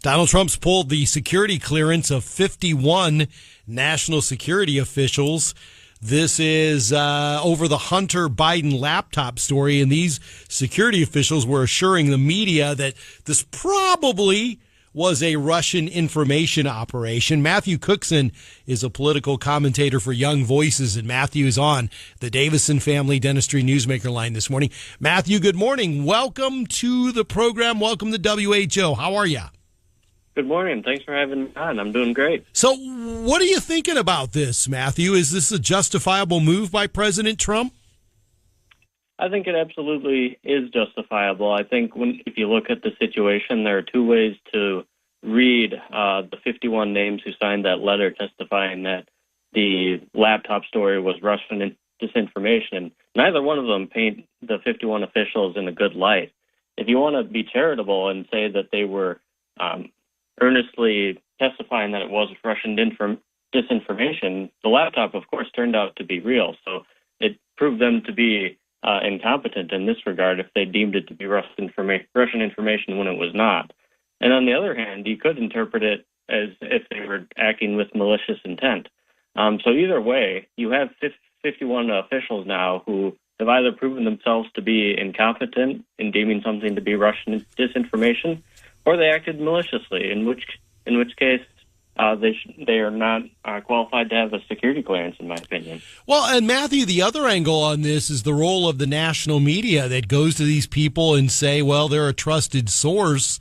Donald Trump's pulled the security clearance of 51 national security officials. This is over the Hunter Biden laptop story, and these security officials were assuring the media that this probably was a Russian information operation. Matthew Cookson is a political commentator for Young Voices, and Matthew is on the Davison Family Dentistry Newsmaker line this morning. Matthew, good morning. Welcome to the program. Welcome to WHO. How are you? Good morning. Thanks for having me on. I'm doing great. So what are you thinking about this, Matthew? Is this a justifiable move by President Trump? I think it absolutely is justifiable. I think if you look at the situation, there are two ways to read the 51 names who signed that letter testifying that the laptop story was Russian disinformation. Neither one of them paint the 51 officials in a good light. If you want to be charitable and say that they were earnestly testifying that it was Russian disinformation, the laptop, of course, turned out to be real. So it proved them to be incompetent in this regard if they deemed it to be Russian information when it was not. And on the other hand, you could interpret it as if they were acting with malicious intent. So either way, you have 51 officials now who have either proven themselves to be incompetent in deeming something to be Russian disinformation, or they acted maliciously, in which case they are not qualified to have a security clearance, in my opinion. Well, and Matthew, the other angle on this is the role of the national media that goes to these people and say, well, they're a trusted source.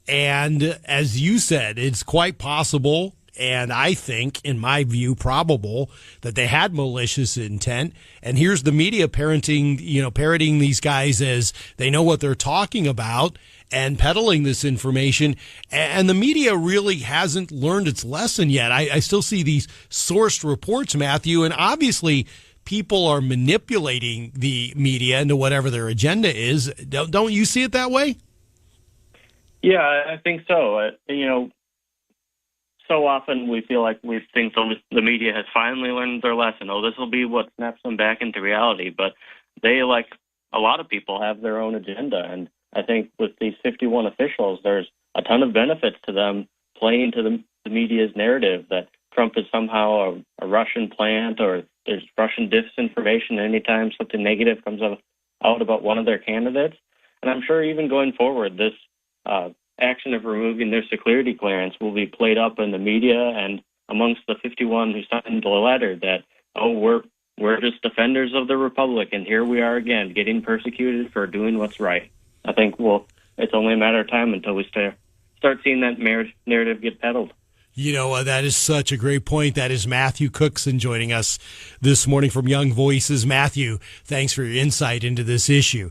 And as you said, it's quite possible, and I think, in my view, probable, that they had malicious intent. And here's the media parroting these guys as they know what they're talking about and peddling this information. And the media really hasn't learned its lesson yet. I still see these sourced reports, Matthew, and obviously people are manipulating the media into whatever their agenda is. Don't you see it that way? Yeah, I think so. So often we feel like we think the media has finally learned their lesson. Oh, this will be what snaps them back into reality. But they, like a lot of people, have their own agenda. And I think with these 51 officials, there's a ton of benefits to them playing to the media's narrative that Trump is somehow a Russian plant, or there's Russian disinformation anytime something negative comes out about one of their candidates. And I'm sure even going forward, this action of removing their security clearance will be played up in the media and amongst the 51 who signed the letter that, oh, we're just defenders of the republic, and here we are again getting persecuted for doing what's right. I think it's only a matter of time until we start seeing that narrative get peddled. You know, that is such a great point. That is Matthew Cookson joining us this morning from Young Voices. Matthew, thanks for your insight into this issue.